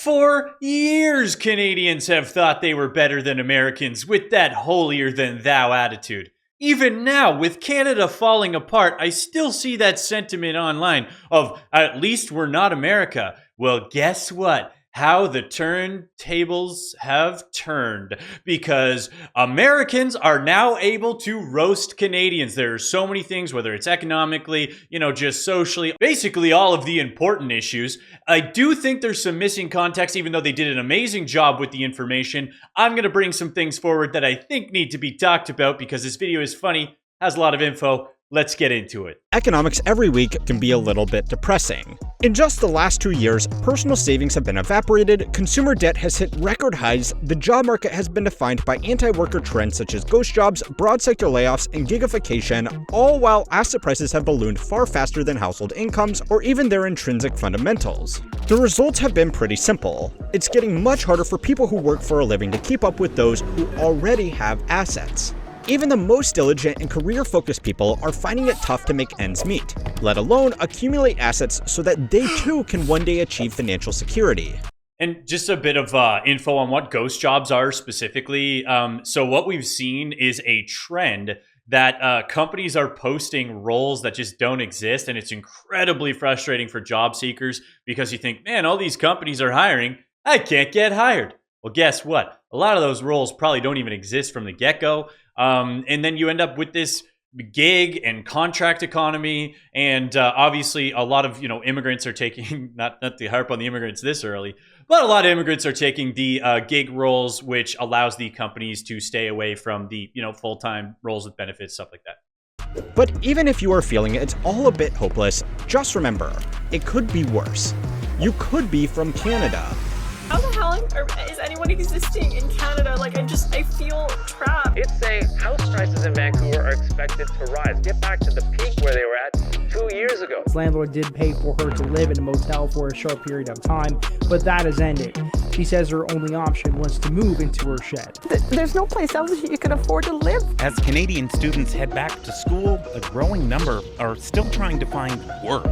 For years, Canadians have thought they were better than Americans with that holier than thou attitude. Even now, with Canada falling apart, I still see that sentiment online of at least we're not America. Well, guess what? How the turntables have turned, because Americans are now able to roast Canadians. There are so many things, whether it's economically, just socially, basically all of the important issues. I do think there's some missing context, even though they did an amazing job with the information. I'm going to bring some things forward that I think need to be talked about because this video is funny, has a lot of info. Let's get into it. Economics every week can be a little bit depressing. In just the last 2 years, personal savings have been evaporated, consumer debt has hit record highs, the job market has been defined by anti-worker trends such as ghost jobs, broad sector layoffs, and gigification, all while asset prices have ballooned far faster than household incomes or even their intrinsic fundamentals. The results have been pretty simple. It's getting much harder for people who work for a living to keep up with those who already have assets. Even the most diligent and career-focused people are finding it tough to make ends meet, let alone accumulate assets so that they too can one day achieve financial security. And just a bit of info on what ghost jobs are specifically. So what we've seen is a trend that companies are posting roles that just don't exist, and it's incredibly frustrating for job seekers because you think, man, all these companies are hiring, I can't get hired. Well, guess what? A lot of those roles probably don't even exist from the get-go. And then you end up with this gig and contract economy. And obviously, a lot of immigrants are taking, not to harp on the immigrants this early, but a lot of immigrants are taking the gig roles, which allows the companies to stay away from the full-time roles with benefits, stuff like that. But even if you are feeling it's all a bit hopeless, just remember, it could be worse. You could be from Canada. How the hell is anyone existing in Canada? I feel trapped. It's saying house prices in Vancouver are expected to rise, get back to the peak where they were at 2 years ago. His landlord did pay for her to live in a motel for a short period of time, but that has ended. She says her only option was to move into her shed. There's no place else you can afford to live. As Canadian students head back to school, a growing number are still trying to find work.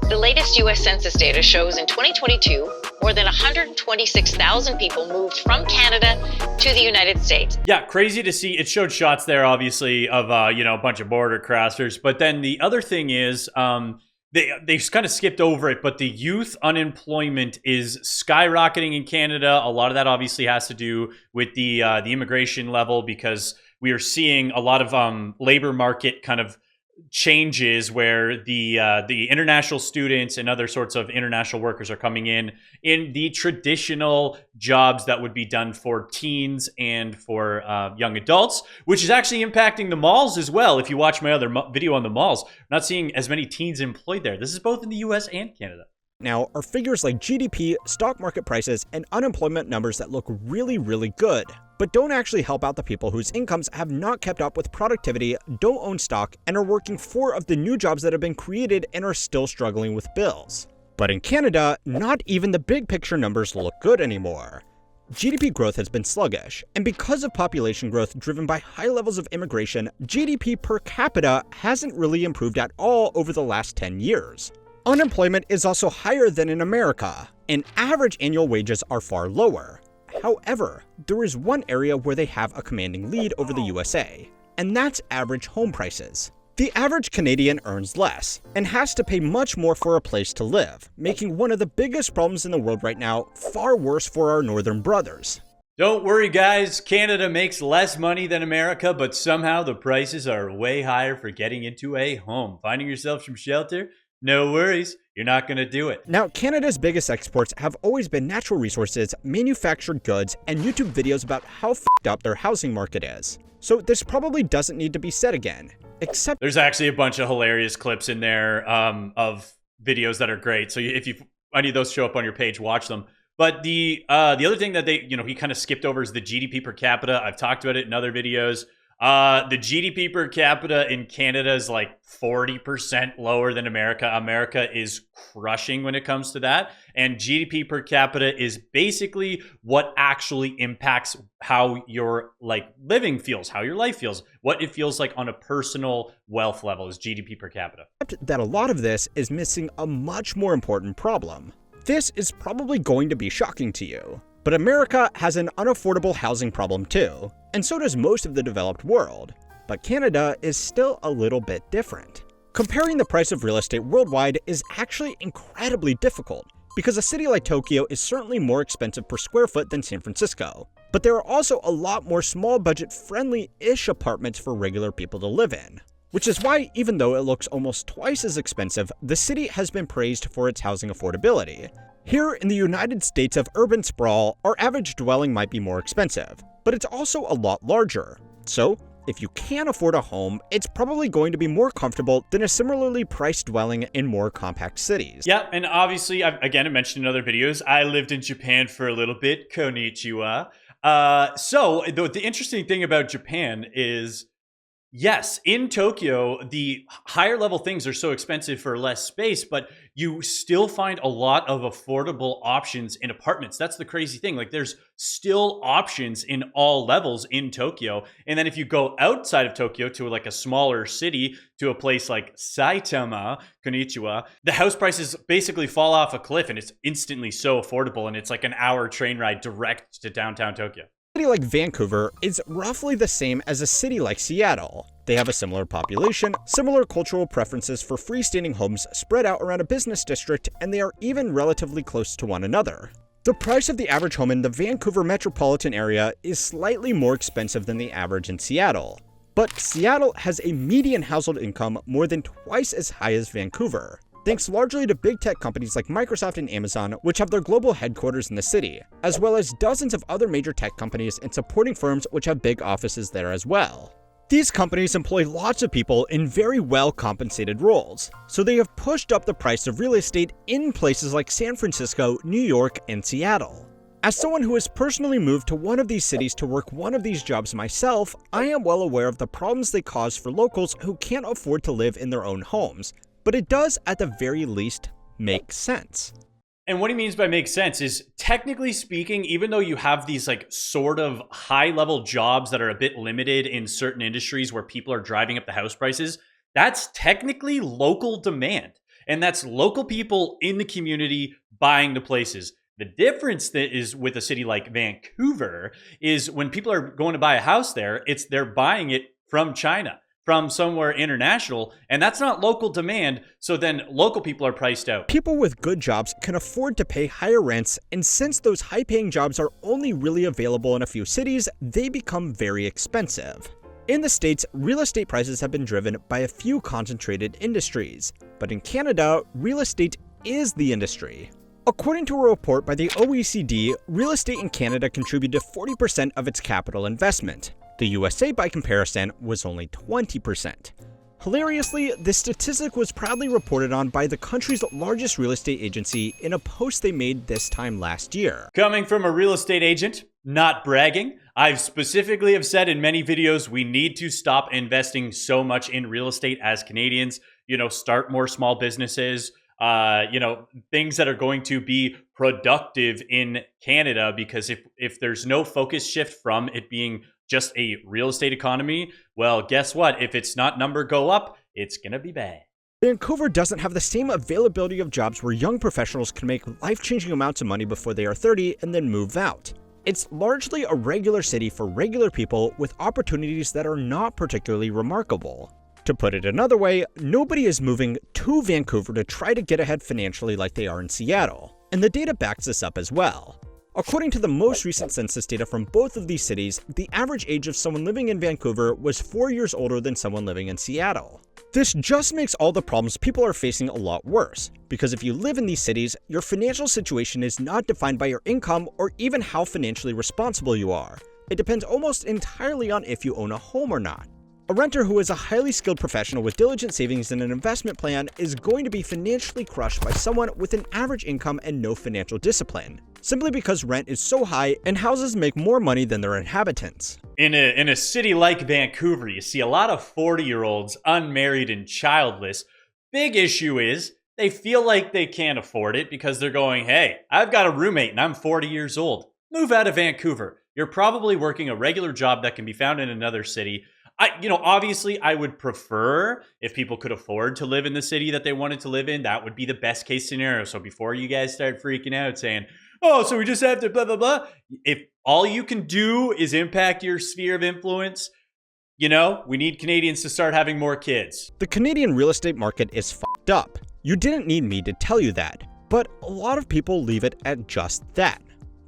The latest U.S. Census data shows in 2022, more than 126,000 people moved from Canada to the United States. Yeah, crazy to see. It showed shots there, obviously, of a bunch of border crossers. But then the other thing is, they kind of skipped over it, but the youth unemployment is skyrocketing in Canada. A lot of that obviously has to do with the immigration level, because we are seeing a lot of labor market kind of changes where the international students and other sorts of international workers are coming in the traditional jobs that would be done for teens and for young adults, which is actually impacting the malls as well. If you watch my other video on the malls, we're not seeing as many teens employed there. This is both in the US and Canada. Now, are figures like GDP, stock market prices, and unemployment numbers that look really, really good, but don't actually help out the people whose incomes have not kept up with productivity, don't own stock, and are working 4 of the new jobs that have been created and are still struggling with bills. But in Canada, not even the big picture numbers look good anymore. GDP growth has been sluggish, and because of population growth driven by high levels of immigration, GDP per capita hasn't really improved at all over the last 10 years. Unemployment is also higher than in America, and average annual wages are far lower. However, there is one area where they have a commanding lead over the USA, and that's average home prices. The average Canadian earns less, and has to pay much more for a place to live, making one of the biggest problems in the world right now far worse for our northern brothers. Don't worry, guys. Canada makes less money than America, but somehow the prices are way higher for getting into a home. Finding yourself some shelter? No worries, you're not going to do it. Now, Canada's biggest exports have always been natural resources, manufactured goods, and YouTube videos about how f***ed up their housing market is. So this probably doesn't need to be said again, except there's actually a bunch of hilarious clips in there of videos that are great. So if any of those show up on your page, watch them. But the other thing that he kind of skipped over is the GDP per capita. I've talked about it in other videos. The GDP per capita in Canada is like 40% lower than America. America is crushing when it comes to that. And GDP per capita is basically what actually impacts how your living feels, how your life feels, what it feels like on a personal wealth level is GDP per capita. that a lot of this is missing a much more important problem. This is probably going to be shocking to you, but America has an unaffordable housing problem too, and so does most of the developed world. But Canada is still a little bit different. Comparing the price of real estate worldwide is actually incredibly difficult, because a city like Tokyo is certainly more expensive per square foot than San Francisco. But there are also a lot more small budget friendly-ish apartments for regular people to live in. Which is why, even though it looks almost twice as expensive, the city has been praised for its housing affordability. Here in the United States of urban sprawl, our average dwelling might be more expensive, but it's also a lot larger. So, if you can afford a home, it's probably going to be more comfortable than a similarly priced dwelling in more compact cities. Yeah, and obviously, I mentioned in other videos, I lived in Japan for a little bit, konnichiwa. So, the interesting thing about Japan is, yes, in Tokyo, the higher level things are so expensive for less space, but you still find a lot of affordable options in apartments. That's the crazy thing. Like, there's still options in all levels in Tokyo. And then if you go outside of Tokyo to like a smaller city, to a place like Saitama, konnichiwa, the house prices basically fall off a cliff and it's instantly so affordable. And it's like an hour train ride direct to downtown Tokyo. A city like Vancouver is roughly the same as a city like Seattle. They have a similar population, similar cultural preferences for freestanding homes spread out around a business district, and they are even relatively close to one another. The price of the average home in the Vancouver metropolitan area is slightly more expensive than the average in Seattle. But Seattle has a median household income more than twice as high as Vancouver, thanks largely to big tech companies like Microsoft and Amazon, which have their global headquarters in the city, as well as dozens of other major tech companies and supporting firms which have big offices there as well. These companies employ lots of people in very well-compensated roles, so they have pushed up the price of real estate in places like San Francisco, New York, and Seattle. As someone who has personally moved to one of these cities to work one of these jobs myself, I am well aware of the problems they cause for locals who can't afford to live in their own homes, but it does at the very least make sense. And what he means by make sense is, technically speaking, even though you have these like sort of high level jobs that are a bit limited in certain industries where people are driving up the house prices, that's technically local demand. And that's local people in the community buying the places. The difference that is with a city like Vancouver is when people are going to buy a house there, they're buying it from China, from somewhere international, and that's not local demand, so then local people are priced out. People with good jobs can afford to pay higher rents, and since those high-paying jobs are only really available in a few cities, they become very expensive. In the States, real estate prices have been driven by a few concentrated industries, but in Canada, real estate is the industry. According to a report by the OECD, real estate in Canada contributed 40% of its capital investment. The USA, by comparison, was only 20%. Hilariously, this statistic was proudly reported on by the country's largest real estate agency in a post they made this time last year. Coming from a real estate agent, not bragging, I've specifically have said in many videos we need to stop investing so much in real estate as Canadians. Start more small businesses, things that are going to be productive in Canada, because if there's no focus shift from it being just a real estate economy, well, guess what? If its not number go up, it's gonna be bad. Vancouver doesn't have the same availability of jobs where young professionals can make life-changing amounts of money before they are 30 and then move out. It's largely a regular city for regular people with opportunities that are not particularly remarkable. To put it another way, nobody is moving to Vancouver to try to get ahead financially like they are in Seattle, and the data backs this up as well. According to the most recent census data from both of these cities, the average age of someone living in Vancouver was 4 years older than someone living in Seattle. This just makes all the problems people are facing a lot worse, because if you live in these cities, your financial situation is not defined by your income or even how financially responsible you are. It depends almost entirely on if you own a home or not. A renter who is a highly skilled professional with diligent savings and an investment plan is going to be financially crushed by someone with an average income and no financial discipline, simply because rent is so high and houses make more money than their inhabitants. In a city like Vancouver, you see a lot of 40-year-olds unmarried and childless. Big issue is they feel like they can't afford it because they're going, hey, I've got a roommate and I'm 40 years old. Move out of Vancouver. You're probably working a regular job that can be found in another city. Obviously I would prefer if people could afford to live in the city that they wanted to live in. That would be the best case scenario. So before you guys start freaking out saying, oh, so we just have to blah, blah, blah. If all you can do is impact your sphere of influence, we need Canadians to start having more kids. The Canadian real estate market is fucked up. You didn't need me to tell you that, but a lot of people leave it at just that.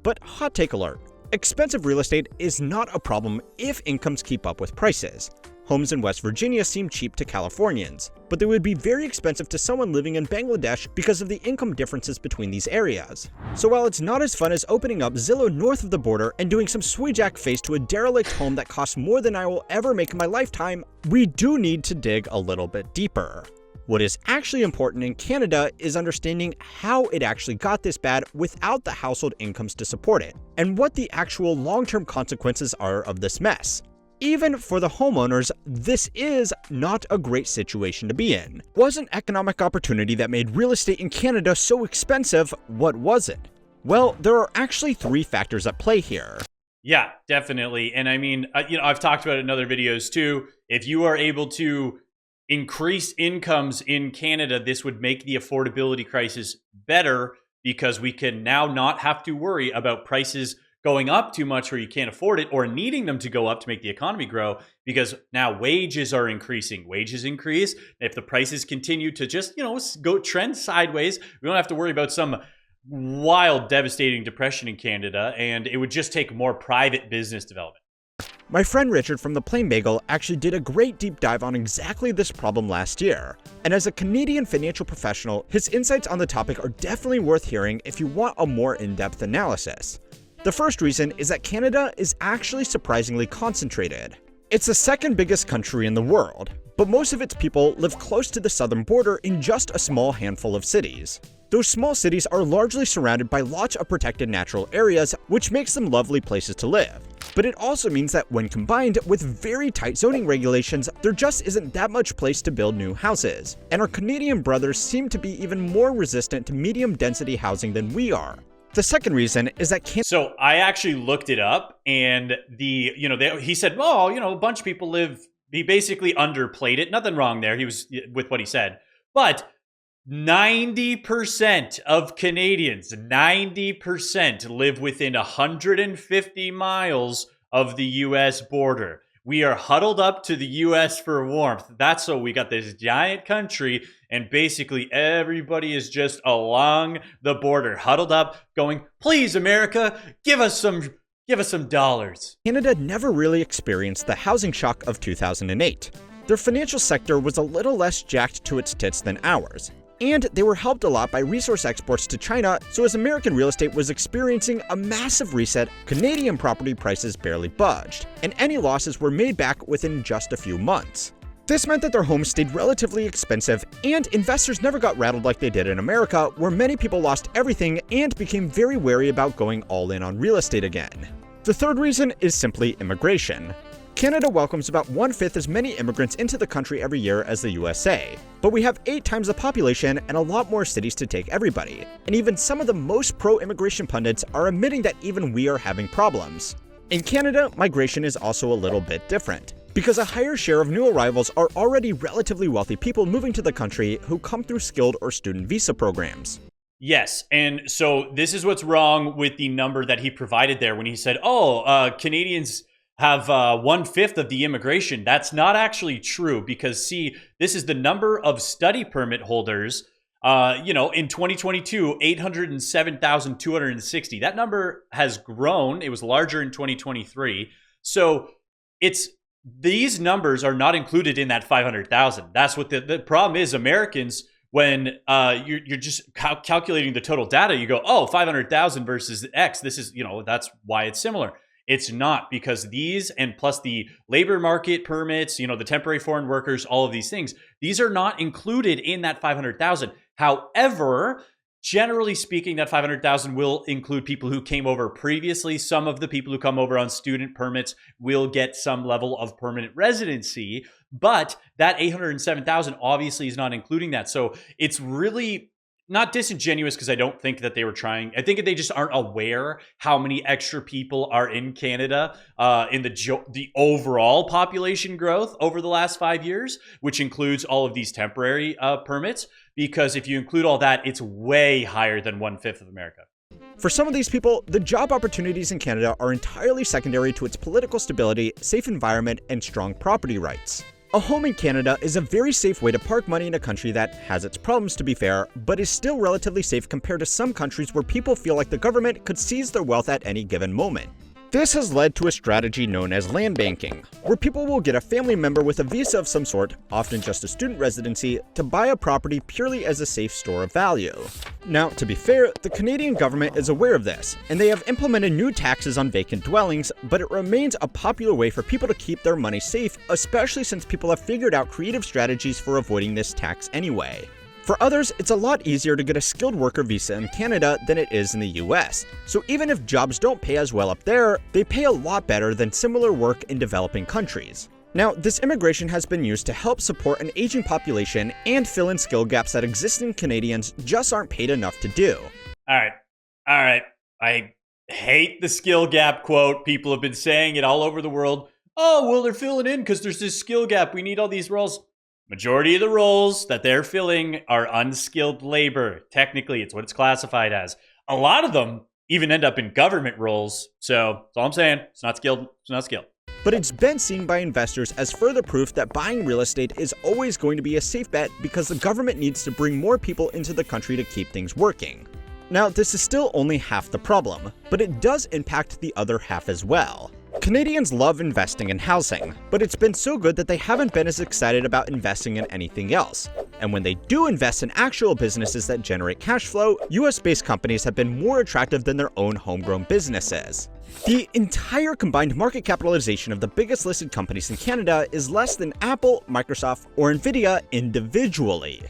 But hot take alert. Expensive real estate is not a problem if incomes keep up with prices. Homes in West Virginia seem cheap to Californians, but they would be very expensive to someone living in Bangladesh because of the income differences between these areas. So while it's not as fun as opening up Zillow north of the border and doing some sweejack face to a derelict home that costs more than I will ever make in my lifetime, we do need to dig a little bit deeper. What is actually important in Canada is understanding how it actually got this bad without the household incomes to support it, and what the actual long-term consequences are of this mess. Even for the homeowners, this is not a great situation to be in. Was an economic opportunity that made real estate in Canada so expensive, what was it? Well, there are actually 3 factors at play here. Yeah, definitely. And I mean, I've talked about it in other videos too. If you are able to increase incomes in Canada, this would make the affordability crisis better because we can now not have to worry about prices going up too much where you can't afford it, or needing them to go up to make the economy grow, because now wages are increasing. Wages increase. If the prices continue to just, go trend sideways, we don't have to worry about some wild, devastating depression in Canada, and it would just take more private business development. My friend Richard from the Plain Bagel actually did a great deep dive on exactly this problem last year, and as a Canadian financial professional, his insights on the topic are definitely worth hearing if you want a more in-depth analysis. The first reason is that Canada is actually surprisingly concentrated. It's the second biggest country in the world, but most of its people live close to the southern border in just a small handful of cities. Those small cities are largely surrounded by lots of protected natural areas, which makes them lovely places to live. But it also means that when combined with very tight zoning regulations, there just isn't that much place to build new houses. And our Canadian brothers seem to be even more resistant to medium density housing than we are. The second reason is that So I actually looked it up, and he said, a bunch of people live. He basically underplayed it. Nothing wrong there. He was with what he said, but 90% of Canadians, 90% live within 150 miles of the U.S. border. We are huddled up to the U.S. for warmth. That's so we got this giant country, and basically everybody is just along the border, huddled up, going, please, America, give us some dollars. Canada never really experienced the housing shock of 2008. Their financial sector was a little less jacked to its tits than ours. And they were helped a lot by resource exports to China, so as American real estate was experiencing a massive reset, Canadian property prices barely budged, and any losses were made back within just a few months. This meant that their homes stayed relatively expensive, and investors never got rattled like they did in America, where many people lost everything and became very wary about going all in on real estate again. The third reason is simply immigration. Canada welcomes about 1/5 as many immigrants into the country every year as the USA, but we have 8 times the population and a lot more cities to take everybody, and even some of the most pro-immigration pundits are admitting that even we are having problems. In Canada, migration is also a little bit different, because a higher share of new arrivals are already relatively wealthy people moving to the country who come through skilled or student visa programs. Yes, and so this is what's wrong with the number that he provided there when he said, Canadians have 1/5 of the immigration. That's not actually true, because see, this is the number of study permit holders. In 2022, 807,260. That number has grown. It was larger in 2023. So these numbers are not included in that 500,000. That's what the problem is. Americans, when you're just calculating the total data, you go, 500,000 versus X. This is, that's why it's similar. It's not, because these, and plus the labor market permits, the temporary foreign workers, all of these things, these are not included in that 500,000. However, generally speaking, that 500,000 will include people who came over previously. Some of the people who come over on student permits will get some level of permanent residency, but that 807,000 obviously is not including that. So it's really not disingenuous because I don't think that they were trying. I think they just aren't aware how many extra people are in Canada in the overall population growth over the last 5 years, which includes all of these temporary permits. Because if you include all that, it's way higher than 1/5 of America. For some of these people, the job opportunities in Canada are entirely secondary to its political stability, safe environment, and strong property rights. A home in Canada is a very safe way to park money in a country that has its problems, to be fair, but is still relatively safe compared to some countries where people feel like the government could seize their wealth at any given moment. This has led to a strategy known as land banking, where people will get a family member with a visa of some sort, often just a student residency, to buy a property purely as a safe store of value. Now, to be fair, the Canadian government is aware of this, and they have implemented new taxes on vacant dwellings, but it remains a popular way for people to keep their money safe, especially since people have figured out creative strategies for avoiding this tax anyway. For others, it's a lot easier to get a skilled worker visa in Canada than it is in the US, so even if jobs don't pay as well up there, they pay a lot better than similar work in developing countries. Now, this immigration has been used to help support an aging population and fill in skill gaps that existing Canadians just aren't paid enough to do. All right. I hate the skill gap quote. People have been saying it all over the world. Oh, well, they're filling in because there's this skill gap. We need all these roles. Majority of the roles that they're filling are unskilled labor. Technically, it's what it's classified as. A lot of them even end up in government roles. So that's all I'm saying. It's not skilled. It's not skilled. But it's been seen by investors as further proof that buying real estate is always going to be a safe bet because the government needs to bring more people into the country to keep things working. Now, this is still only half the problem, but it does impact the other half as well. Canadians love investing in housing, but it's been so good that they haven't been as excited about investing in anything else. And when they do invest in actual businesses that generate cash flow, US-based companies have been more attractive than their own homegrown businesses. The entire combined market capitalization of the biggest listed companies in Canada is less than Apple, Microsoft, or Nvidia individually.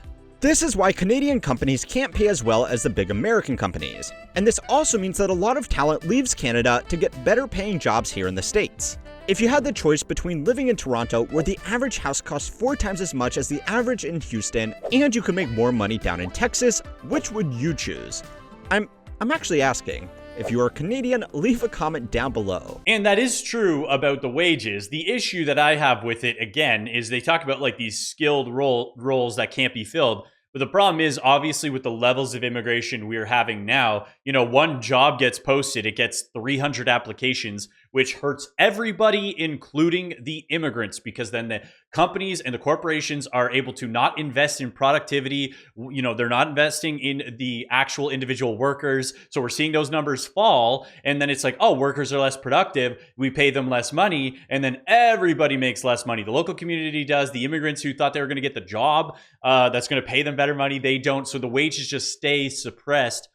This is why Canadian companies can't pay as well as the big American companies, and this also means that a lot of talent leaves Canada to get better paying jobs here in the States. If you had the choice between living in Toronto, where the average house costs 4 times as much as the average in Houston, and you could make more money down in Texas, which would you choose? I'm actually asking. If you are Canadian, leave a comment down below. And that is true about the wages. The issue that I have with it, again, is they talk about like these skilled roles that can't be filled. But the problem is, obviously, with the levels of immigration we're having now, one job gets posted, it gets 300 applications, which hurts everybody, including the immigrants, because then the companies and the corporations are able to not invest in productivity. They're not investing in the actual individual workers. So we're seeing those numbers fall. And then it's like, oh, workers are less productive. We pay them less money. And then everybody makes less money. The local community does. The immigrants who thought they were going to get the job that's going to pay them better money, they don't. So the wages just stay suppressed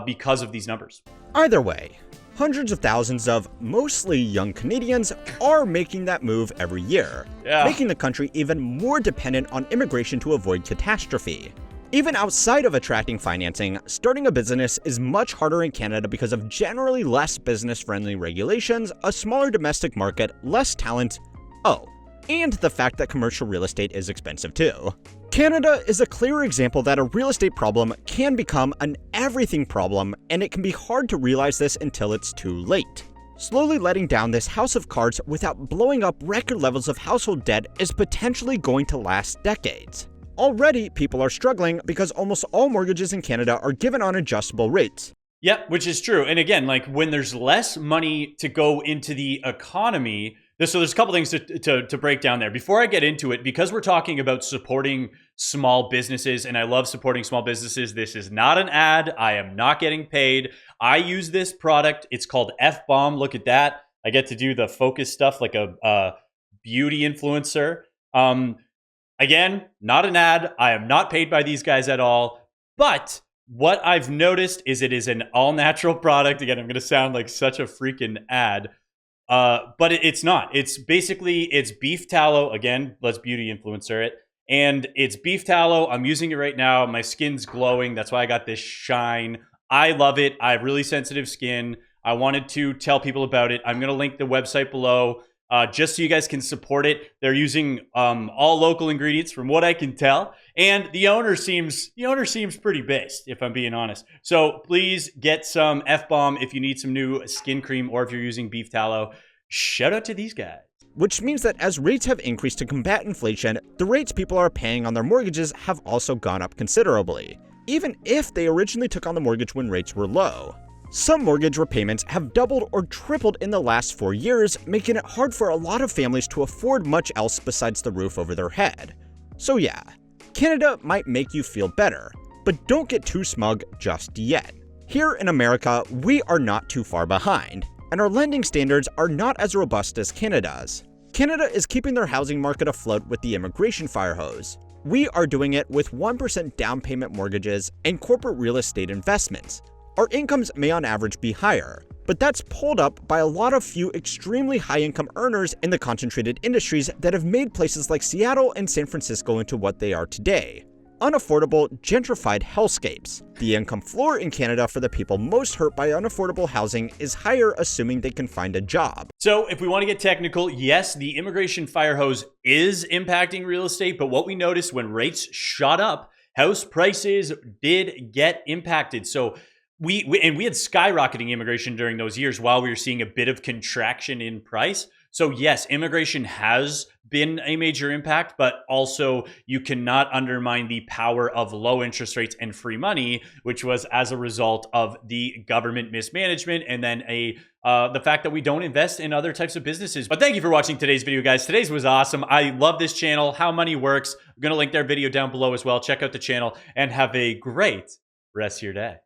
because of these numbers. Either way, hundreds of thousands of mostly young Canadians are making that move every year, making the country even more dependent on immigration to avoid catastrophe. Even outside of attracting financing, starting a business is much harder in Canada because of generally less business-friendly regulations, a smaller domestic market, less talent, and the fact that commercial real estate is expensive too. Canada is a clear example that a real estate problem can become an everything problem, and it can be hard to realize this until it's too late. Slowly letting down this house of cards without blowing up record levels of household debt is potentially going to last decades. Already, people are struggling because almost all mortgages in Canada are given on adjustable rates. Yep, which is true. And again, like when there's less money to go into the economy, so there's a couple things to break down there. Before I get into it, because we're talking about supporting small businesses, and I love supporting small businesses, this is not an ad. I am not getting paid. I use this product. It's called F-Bomb. Look at that. I get to do the focus stuff like a beauty influencer. Again, not an ad. I am not paid by these guys at all. But what I've noticed is it is an all-natural product. Again, I'm going to sound like such a freaking ad. But it's not. It's beef tallow. Again, let's beauty influencer it. And it's beef tallow. I'm using it right now. My skin's glowing. That's why I got this shine. I love it. I have really sensitive skin. I wanted to tell people about it. I'm going to link the website below. just so you guys can support it. They're using all local ingredients from what I can tell. And the owner seems pretty based, if I'm being honest. So please get some F-bomb if you need some new skin cream or if you're using beef tallow. Shout out to these guys. Which means that as rates have increased to combat inflation, the rates people are paying on their mortgages have also gone up considerably, even if they originally took on the mortgage when rates were low. Some mortgage repayments have doubled or tripled in the last 4 years, making it hard for a lot of families to afford much else besides the roof over their head. So yeah, Canada might make you feel better, but don't get too smug just yet. Here in America, we are not too far behind, and our lending standards are not as robust as Canada's. Canada is keeping their housing market afloat with the immigration fire hose. We are doing it with 1% down payment mortgages and corporate real estate investments. Our incomes may on average be higher, but that's pulled up by a lot of few extremely high-income earners in the concentrated industries that have made places like Seattle and San Francisco into what they are today. Unaffordable, gentrified hellscapes. The income floor in Canada for the people most hurt by unaffordable housing is higher, assuming they can find a job. So if we want to get technical, yes, the immigration fire hose is impacting real estate, but what we noticed when rates shot up, house prices did get impacted. So we had skyrocketing immigration during those years while we were seeing a bit of contraction in price. So yes, immigration has been a major impact, but also you cannot undermine the power of low interest rates and free money, which was as a result of the government mismanagement and then the fact that we don't invest in other types of businesses. But thank you for watching today's video, guys. Today's was awesome. I love this channel, How Money Works. I'm going to link their video down below as well. Check out the channel and have a great rest of your day.